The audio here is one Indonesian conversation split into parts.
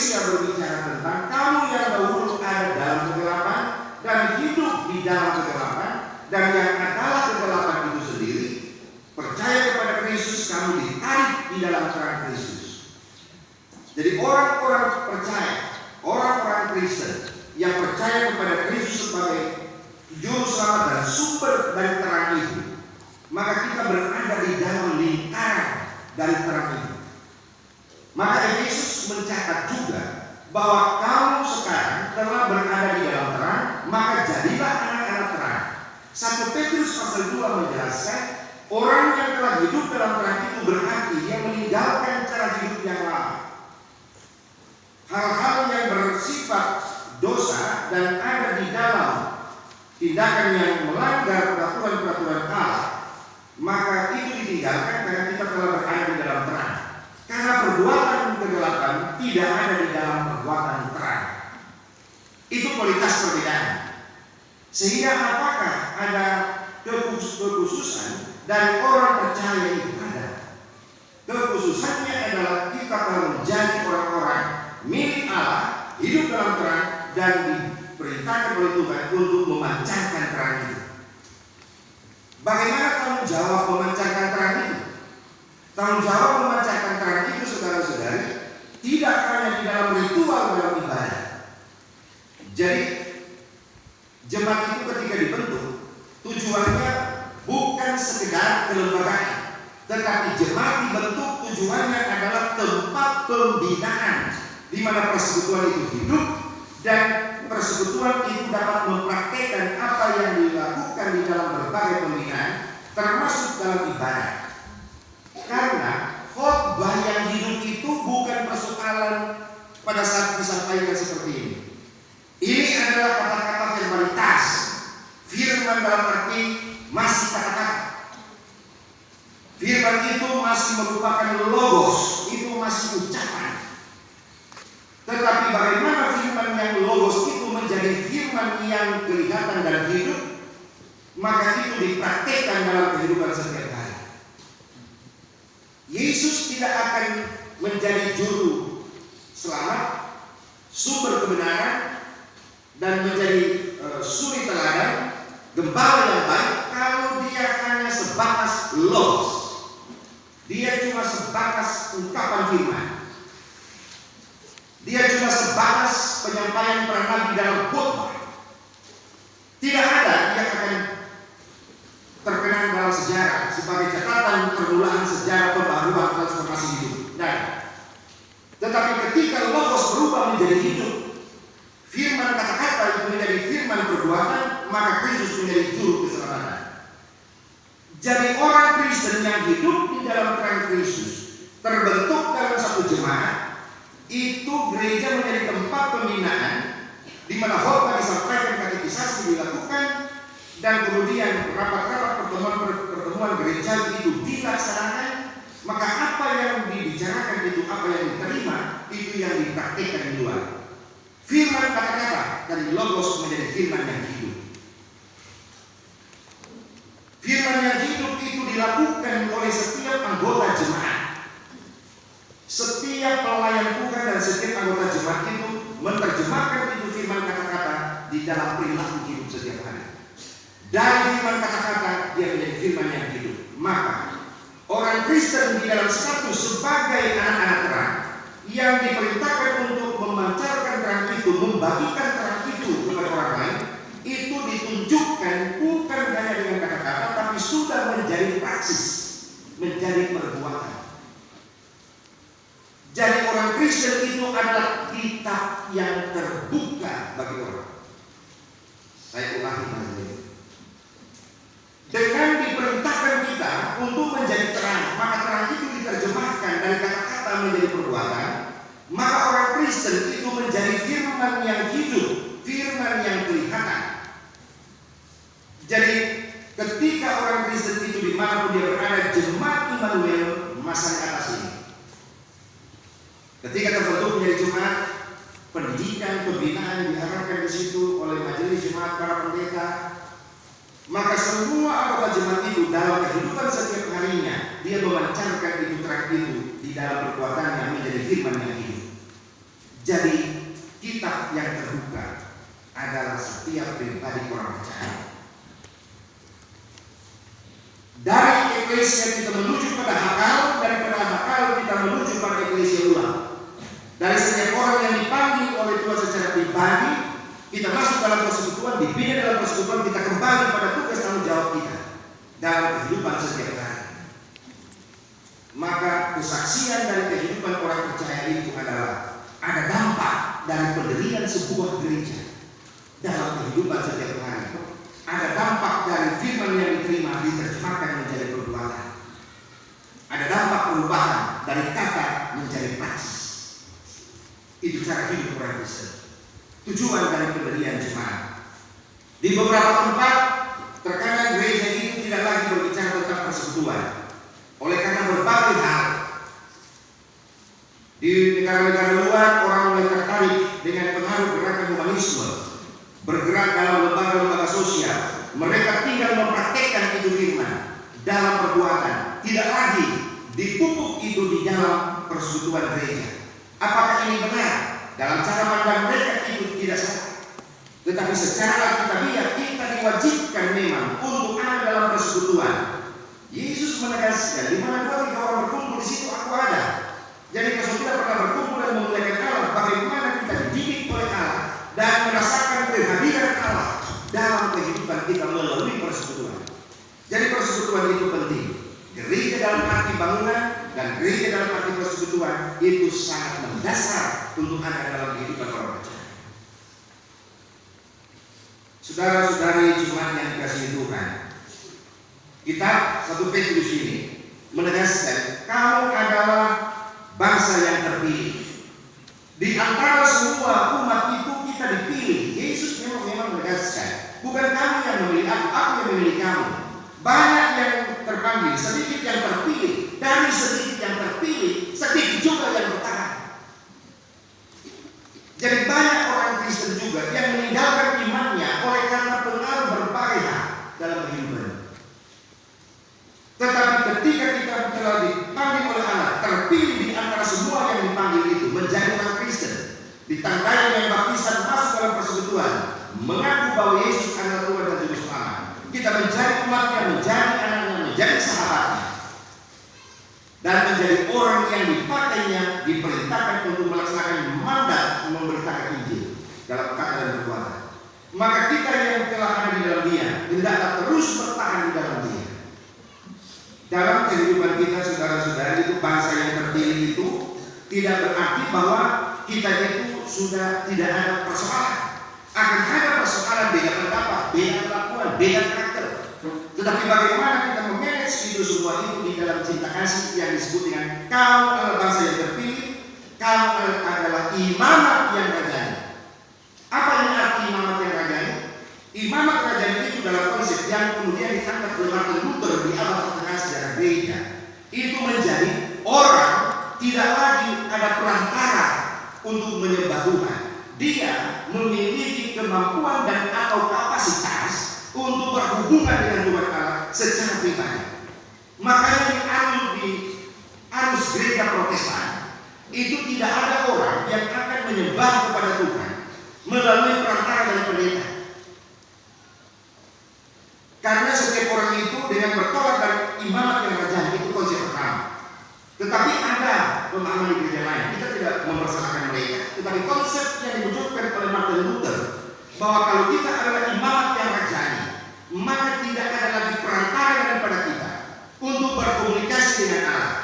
Efesia berbicara tentang kamu yang dahulu ada dalam kegelapan dan hidup di dalam kegelapan, dan yang adalah kegelapan itu sendiri percaya kepada Kristus, kamu ditarik di dalam terang Kristus. Jadi orang-orang percaya, orang-orang Kristen yang percaya kepada Kristus sebagai juru selamat dan sumber dari terang itu, maka kita berada di dalam lingkaran dari terang itu. Maka Efesus mencatat juga bahwa kamu sekarang telah berada di dalam terang, maka jadilah anak-anak terang. 1 Petrus pasal 2 menjelaskan orang yang telah hidup dalam terang itu berarti dia meninggalkan cara hidup yang lama. Hal-hal yang bersifat dosa dan ada di dalam tindakan yang melanggar peraturan-peraturan Allah, maka itu ditinggalkan karena kita telah berada di dalam terang. Karena perbuatan kegelapan tidak ada di dalam perbuatan terang. Itu kualitas perbedaan. Sehingga apakah ada kekhususan dari orang percaya itu ada? Kekhususannya adalah kita akan menjadi orang-orang milik Allah, hidup dalam terang, dan diperintahkan oleh Tuhan untuk memancarkan terang itu. Bagaimana tanggung jawab memancarkan terang itu? Tanggung jawab memancarkan terang itu, saudara-saudari, tidak hanya di dalam ritual dalam ibadah. Jadi jemaat itu ketika dibentuk, tujuannya bukan sekedar kelembagaan, tetapi jemaat dibentuk tujuannya adalah tempat pembinaan di mana persekutuan itu hidup dan persekutuan itu dapat mempraktekkan apa yang dilakukan di dalam berbagai pembinaan, termasuk dalam ibadah. Karena khotbah yang hidup itu bukan persoalan pada saat disampaikan seperti ini. Ini adalah kata-kata verbalitas, firman dalam arti masih kata-kata. Firman itu masih merupakan logos, itu masih ucapan. Tetapi bagaimana firman yang logos itu menjadi firman yang kelihatan dan hidup, maka itu dipraktekkan dalam kehidupan setiap hari. Yesus tidak akan menjadi juru selamat, sumber kebenaran, dan menjadi suri teladan, gembala yang baik kalau dia hanya sebatas logos. Dia cuma sebatas ungkapan firman. Dia cuma sebatas penyampaian para nabi dalam khotbah. Tidak ada yang akan terkenang dalam sejarah sebagai catatan permulaan sejarah pembaruan transformasi hidup. Nah, tetapi ketika logos berubah menjadi hidup, firman kata-kata itu menjadi firman perbuatan, maka Kristus menjadi juru keselamatan. Jadi orang Kristen yang hidup di dalam terang Kristus terbentuk dalam satu jemaat. Itu gereja menjadi tempat pembinaan di mana khotbah disampaikan, katekisasi dilakukan, dan kemudian rapat-rapat pertemuan gereja itu dilaksanakan. Maka apa yang dibicarakan itu, apa yang diterima, itu yang dipraktikkan di luar. Firman kata-kata dari logos menjadi firman yang hidup. Firman yang hidup itu dilakukan oleh setiap anggota jemaat. Setiap pelayan Tuhan dan setiap anggota jemaat itu menerjemahkan itu firman kata-kata di dalam perilaku hidup setiap hari. Dari firman kata-kata dia menjadi firman yang hidup. Maka orang Kristen di dalam status sebagai anak-anak terang yang diperintahkan untuk memancarkan terang itu, membagikan terang itu kepada orang lain, itu ditunjukkan bukan hanya dengan kata-kata, tapi sudah menjadi praksis, menjadi perbuatan. Jadi orang Kristen itu adalah kitab yang terbuka bagi orang. Saya ulangi lagi. Dengan diperintahkan kita untuk menjadi terang, maka terang itu diterjemahkan dari kata-kata menjadi perbuatan, maka orang Kristen itu menjadi firman yang hidup, firman yang kelihatan. Jadi ketika orang Kristen itu dimanapun dia berada, jemaat Immanuel masa di atas ini. Ketika terbentuk menjadi jemaat, pendidikan, pembinaan diarahkan di situ oleh majelis jemaat para pendeta, maka semua anggota jemaat itu dalam kehidupan setiap harinya dia memancarkan itu terang itu di dalam perbuatannya menjadi firman yang hidup. Jadi kitab yang terbuka adalah setiap pribadi orang percaya. Dari eklesia kita menuju pada hakal, daripada hakal kita menuju pada eklesia ulang. Dari setiap orang yang dipanggil oleh Tuhan secara pribadi, kita masuk dalam persekutuan, dibina dalam persekutuan, kita kembali pada tugas tanggung jawab kita dalam kehidupan setiap hari. Maka kesaksian dari kehidupan orang percaya itu adalah ada dampak dari pendirian sebuah gereja dalam kehidupan setiap hari. Ada dampak dari firman yang diterima diterjemahkan menjadi perbuatan. Ada dampak perubahan dari kata menjadi praksis. Itu cara hidup orang Kristen. Tujuan dari pendirian jemaat. Di beberapa tempat terkadang gereja itu tidak lagi berbicara tentang persekutuan. Oleh karena berbagai hal. Di negara-negara luar orang mulai tertarik dengan pengaruh gerakan humanisme, bergerak dalam lembaga-lembaga sosial. Mereka tinggal mempraktekkan itu firman dalam perbuatan, tidak lagi dipupuk itu di dalam persekutuan gereja. Apakah ini benar? Dalam cara pandang mereka itu tidak salah. Tetapi secara alkitabiah kita diwajibkan memang untuk ada dalam persekutuan. Yesus menegaskan, di mana 2-3 orang berkumpul di situ aku ada. Jadi kalau kita pernah berkumpul dan memuliakan Allah, bagaimana kita dididik oleh Allah dan merasakan kehadiran Allah dalam kehidupan kita melalui persekutuan. Jadi persekutuan itu penting. Gereja dalam arti bangunan dan gereja dalam arti persekutuan itu sangat mendasar untuk ada dalam kehidupan orang percaya. Saudara-saudari jemaat yang dikasihi Tuhan, kita 1 Petrus ini menegaskan kamu adalah bangsa yang terpilih. Di antara semua umat itu kita dipilih. Yesus memang menegaskan, bukan kamu yang memilih aku yang memilih kamu. Banyak yang terpanggil, sedikit yang terpilih. Dari sedikit yang terpilih, sedikit juga yang bertahan. Jadi banyak orang Kristen juga yang meninggalkan imannya oleh karena pengaruh berbagai hal dalam kehidupan. Tetapi ketika kita telah dipanggil oleh Allah, terpilih di antara semua yang dipanggil itu menjadi orang Kristen, ditandai dengan baptisan masuk dalam persekutuan, mengaku bahwa Yesus adalah Tuhan dan Juru Selamat. Kita menjadi umatnya, menjadi anaknya, menjadi sahabatnya, dan menjadi orang yang dipakainya, diperintahkan untuk melaksanakan mandat memberitakan Injil dalam kata dan perbuatan. Maka kita yang telah ada di dalam Dia hendaklah terus bertahan di dalam Dia. Dalam kehidupan kita, saudara-saudara, itu bangsa yang terpilih itu tidak berarti bahwa kita itu sudah tidak ada persoalan. Akan ada persoalan, beda pendapat, beda kelakuan, beda karakter. Tetapi bagaimana kita memanage itu semua itu di dalam cinta kasih yang disebut dengan kamu adalah bangsa yang terpilih, kamu adalah imamat yang rajani. Apa yang arti imamat yang rajani? Imamat rajani itu dalam konsep yang kemudian ditangkap oleh Martin Luther di abad pertengahan sejarah gereja. Itu menjadi orang tidak lagi ada perantara untuk menyembah Tuhan. Dia memiliki kemampuan dan atau kapasitas untuk berhubungan dengan Tuhan Allah secara pribadi. Makanya di arus gereja Protestan itu tidak ada orang yang akan menyembah kepada Tuhan melalui perantara dari pendeta. Karena setiap orang itu dengan bertolak dari imamat yang rajani itu konsep pertama. Tetapi ada pemahaman di gereja lain, kita tidak mempersalahkan mereka. Tetapi konsep yang diwujudkan oleh Martin Luther bahwa kalau kita adalah imamat yang rajani, maka tidak ada lagi perantara daripada kita untuk berkomunikasi dengan Allah.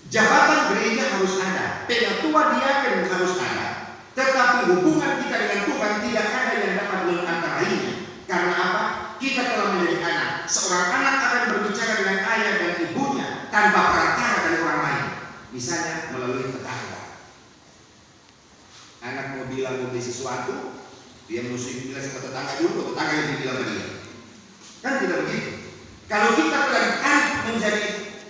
Jabatan gereja harus ada, pengatua diaken harus ada, tetapi hubungan kita dengan Tuhan tidak ada yang dapat mengantarainya. Karena apa? Kita telah menjadi anak. Seorang anak akan berbicara dengan ayah dan ibunya tanpa perantara dari orang lain. Misalnya melalui tetangga. Anak mau bilang mau beli sesuatu, dia mesti bilang sama tetangga dulu, tetangga yang dibilang ke dia. Kan tidak begitu. Kalau kita telah ditarik menjadi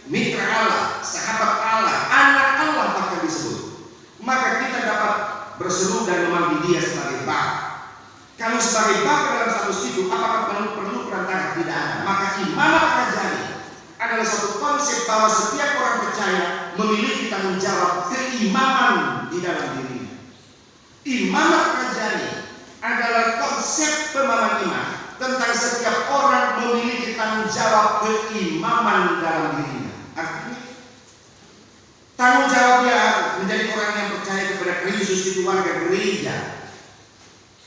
mitra Allah, sahabat Allah, anak Allah bahkan disebut, maka kita dapat berseru dan memanggil dia sebagai Bapa. Kalau sebagai Bapa dalam status itu, apakah perlu perantara? Tidak ada. Maka imamat rajani adalah satu konsep bahwa setiap orang percaya memiliki tanggung jawab keimaman di dalam dirinya. Imamat rajani adalah konsep pemahaman iman tentang setiap orang memiliki tanggung jawab keimaman dalam dirinya. Artinya tanggung jawab dia menjadi orang yang percaya kepada Kristus itu warga gereja.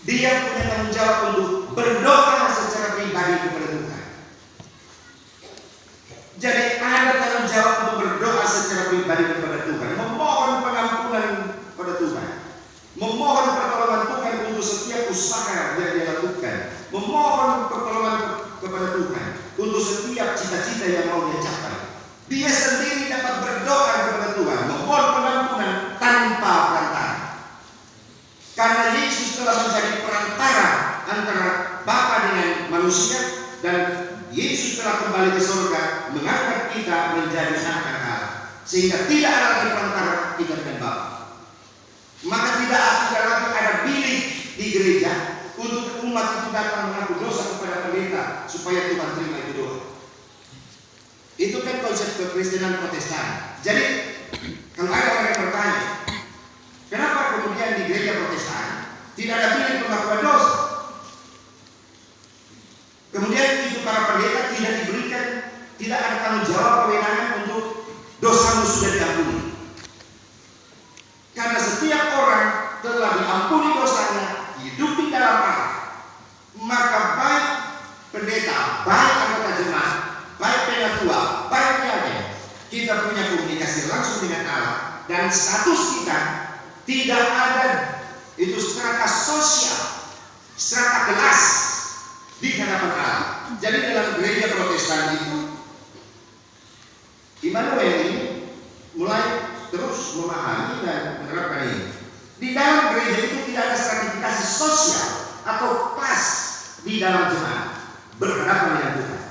Dia punya tanggung jawab untuk berdoa secara pribadi kepada Tuhan. Jadi ada tanggung jawab untuk berdoa secara pribadi kepada Tuhan, memohon pengampunan kepada Tuhan, memohon pertolongan Tuhan untuk setiap usaha yang dia lakukan, memohon pertolongan kepada Tuhan untuk setiap cita-cita yang mau dia capai. Dia sendiri dapat berdoa kepada Tuhan, memohon pengampunan tanpa perantara. Karena Yesus telah menjadi perantara antara Bapa dengan manusia, dan Yesus telah kembali ke surga mengangkat kita menjadi anak-anak Allah, sehingga tidak ada lagi perantara kita dengan Bapa. Maka tidak lagi ada bilik di gereja untuk umat itu datang mengaku dosa kepada pendeta supaya Tuhan terima itu doa. Itu kan konsep kekristenan Protestan. Jadi kalau ada orang yang bertanya, kenapa kemudian di gereja Protestan tidak ada bilik pengakuan dosa? Kemudian itu para pendeta tidak diberikan, tidak ada tanggung jawab kewenangan untuk dosamu sudah diampuni. Karena setiap orang telah diampuni dosanya, hidup di dalam Allah. Maka baik pendeta, baik anggota jemaat, baik penatua, baik agen, kita punya komunikasi langsung dengan Allah, dan status kita tidak ada itu strata sosial, strata kelas di hadapan Allah. Jadi dalam gereja Protestan itu, Immanuel ini mulai terus memahami dan menerapkan ini. Di dalam gereja itu tidak ada stratifikasi sosial atau kelas di dalam jemaat berhadapan dengan Tuhan.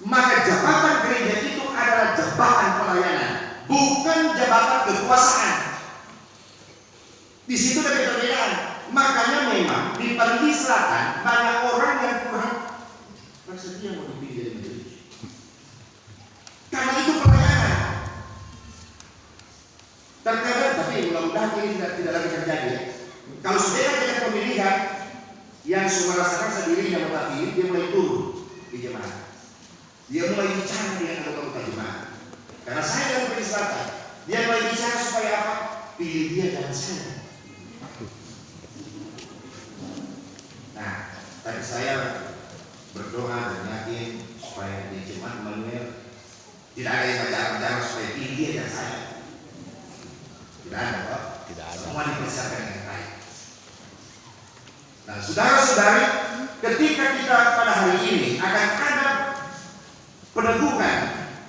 Maka jabatan gereja itu adalah jabatan pelayanan, bukan jabatan kekuasaan. Di situ ada perbedaan. Makanya memang di Parigi Selatan banyak orang yang kurang bersedia mau dipilih dari majelis. Karena itu pelayanan. Terkadang, tapi mudah-mudahan ini tidak lagi terjadi. Kalau sudah ada pemilihan yang merasa dirinya mewakili, dia mulai turun di jemaat. Dia mulai bicara dengan anggota jemaat. Karena saya dari Parigi Selatan, dia mulai bicara supaya apa? Pilih dia dan saya. Nah, tadi saya berdoa dan yakin supaya di jemaat Immanuel tidak ada yang bicara supaya pilih dia dan saya. Tidak ada, Pak. Tidak ada. Semua dipersiapkan dengan baik. Nah, saudara-saudari, ketika kita pada hari ini akan ada peneguhan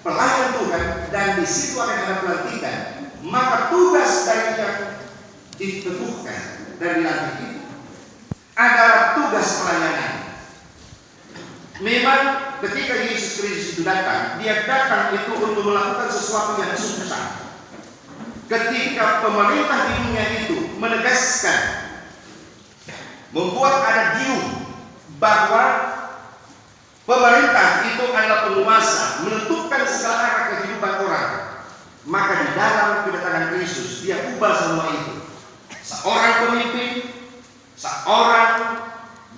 pelayan Tuhan dan di situ akan ada pelantikan, maka tugas dari yang diteguhkan dan dilantik itu adalah tugas pelayanan. Memang ketika Yesus Kristus itu datang, dia datang itu untuk melakukan sesuatu yang susah. Ketika pemerintah di dunia itu menegaskan, membuat ada giung bahwa pemerintah itu adalah penguasa, menentukan segala arah kehidupan orang, maka di dalam kedatangan Kristus dia ubah semua itu. Seorang pemimpin, seorang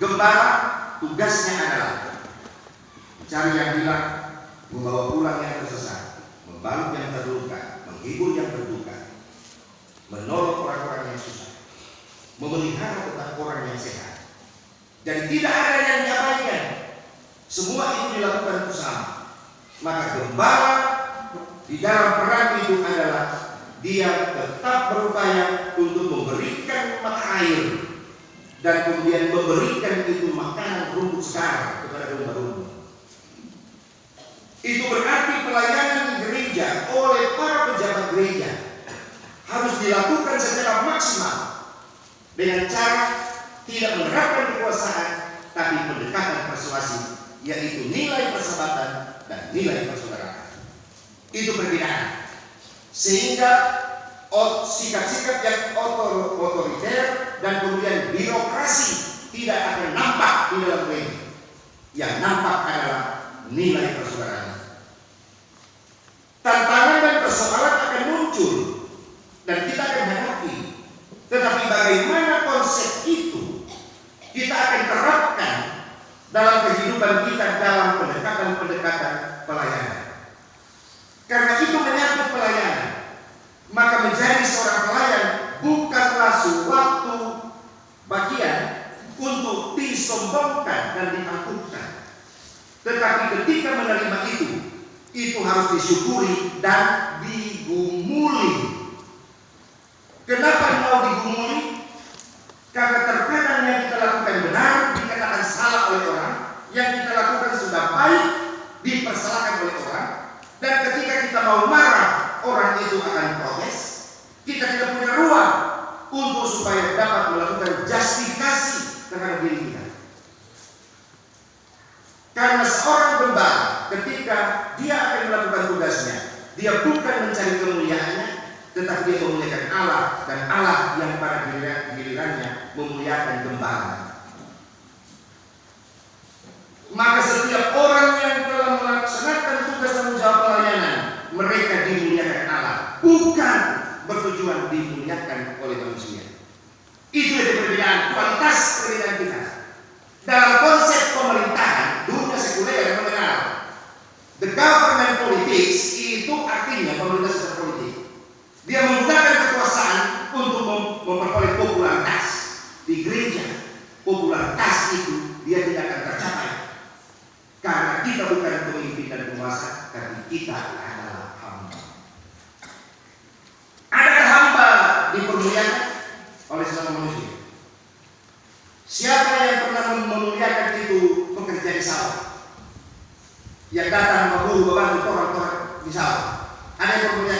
gembala, tugasnya adalah mencari yang hilang, membawa pulang yang tersesat, membalut yang terluka, menghibur yang berduka, menolong orang-orang yang susah, memelihara tentang orang yang sehat. Dan tidak ada yang diabaikan. Semua itu dilakukan bersama. Maka gembala di dalam peran itu adalah dia tetap berupaya untuk memberikan mata air dan kemudian memberikan itu makanan rumput segar kepada domba-domba. Itu berarti pelayanan di gereja oleh para pejabat gereja harus dilakukan secara maksimal dengan cara tidak menerapkan kekuasaan, tapi pendekatan persuasi, yaitu nilai persahabatan dan nilai persaudaraan. Itu perbedaan. Sehingga sikap-sikap yang otoriter dan kemudian birokrasi tidak akan nampak di dalam gereja. Yang nampak adalah nilai persaudaraan. Tantangan dan persoalan akan muncul untuk supaya dapat melakukan justifikasi terhadap diri kita. Karena seorang gembala ketika dia akan melakukan tugasnya, dia bukan mencari kemuliaannya, tetapi dia memuliakan Allah, dan Allah yang pada gilirannya memuliakan gembala. Maka setiap orang yang telah melaksanakan tugas tanggung jawab pelayanan, mereka dimuliakan Allah, bukan bertujuan dimuliakan oleh manusia. Itu adalah perbedaan, kualitas perbedaan kita. Dalam konsep pemerintahan dunia sekuler mengenal the government politics, itu artinya pemerintah secara politik. Dia menggunakan kekuasaan untuk memperoleh popularitas di gereja. Popularitas itu dia tidak akan tercapai karena kita bukan pemimpin dan penguasa, tapi kita adalah hamba. Adakah hamba dipermuliakan oleh sesama manusia? Siapa yang pernah memuliakan itu pekerja di sawah, yang datang memburu beban orang-orang di sawah? Ada yang memuliakan?